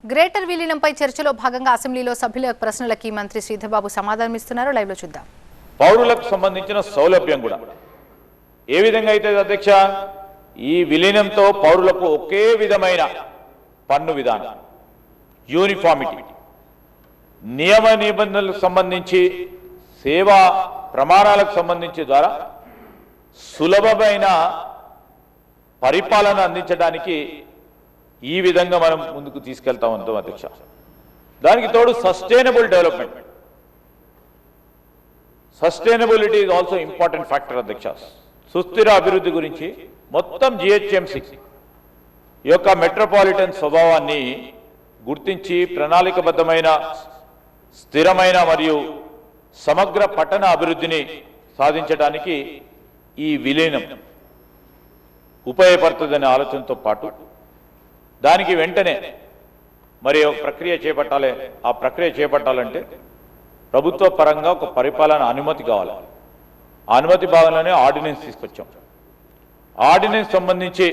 Greater విలీనంపై చర్చలో భాగంగా అసెంబ్లీలో సభ్యుల ప్రశ్నలకి మంత్రి శ్రీధర్ బాబు సమాధానమిస్తున్నారు. లైవ్ లో చూద్దాం. పౌరులకు సంబంధించిన సౌలభ్యం కూడా ఏ విధంగా అయితే అధ్యక్ష ఈ విలీనంతో పౌరులకు ఒకే విధమైన పన్ను విధానం, యూనిఫామిటీ, నియమ నిబంధనలకు సంబంధించి సేవా ప్రమాణాలకు సంబంధించి ద్వారా సులభమైన పరిపాలన అందించడానికి ఈ విధంగా మనం ముందుకు తీసుకెళ్తాం అంటాం అధ్యక్ష. దానికి తోడు sustainable development, sustainability is also important factor అధ్యక్ష. సుస్థిర అభివృద్ధి గురించి మొత్తం జిహెచ్ఎంసీ యొక్క మెట్రోపాలిటన్ స్వభావాన్ని గుర్తించి ప్రణాళికబద్ధమైన స్థిరమైన మరియు సమగ్ర పట్టణ అభివృద్ధిని సాధించడానికి ఈ విలీనం ఉపయోగపడుతుందనే ఆలోచనతో పాటు దానికి వెంటనే మరి ఒక ప్రక్రియ చేపట్టాలి. ఆ ప్రక్రియ చేపట్టాలంటే ప్రభుత్వ పరంగా ఒక పరిపాలన అనుమతి కావాలి. ఆ అనుమతి భాగంలోనే ఆర్డినెన్స్ తీసుకొచ్చాం. ఆర్డినెన్స్ సంబంధించి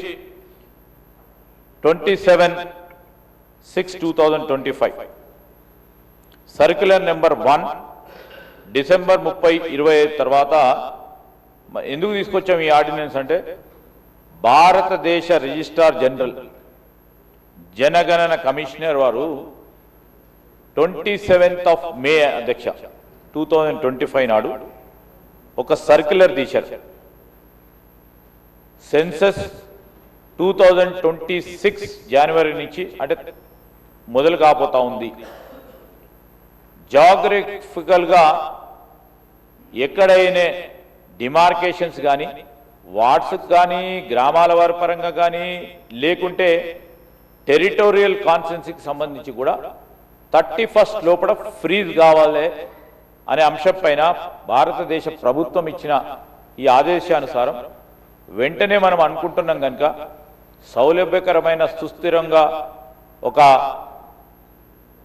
27/6/2025 సర్క్యులర్ నెంబర్ 1 డిసెంబర్ 30, 2025 తర్వాత ఎందుకు తీసుకొచ్చాం ఈ ఆర్డినెన్స్ అంటే భారతదేశ రిజిస్ట్రార్ జనరల్ జనగణన కమిషనర్ వారు 27th మే అధ్యక్ష 2025 నాడు ఒక సర్క్యులర్ తీశారు. సెన్సస్ 2026 జనవరి నుంచి అంటే మొదలు కాబోతా ఉంది. జాగ్రఫికల్గా ఎక్కడైనా డిమార్కేషన్స్ కానీ వార్డ్స్ కానీ గ్రామాల వారి పరంగా కానీ లేకుంటే టెరిటోరియల్ కాన్స్టిట్యున్సీకి సంబంధించి కూడా 31st లోపల ఫ్రీజ్ కావాలి అనే అంశం పైన భారతదేశ ప్రభుత్వం ఇచ్చిన ఈ ఆదేశానుసారం వెంటనే మనం అనుకుంటున్నాం కనుక సౌలభ్యకరమైన సుస్థిరంగా ఒక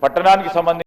పట్టణానికి సంబంధించి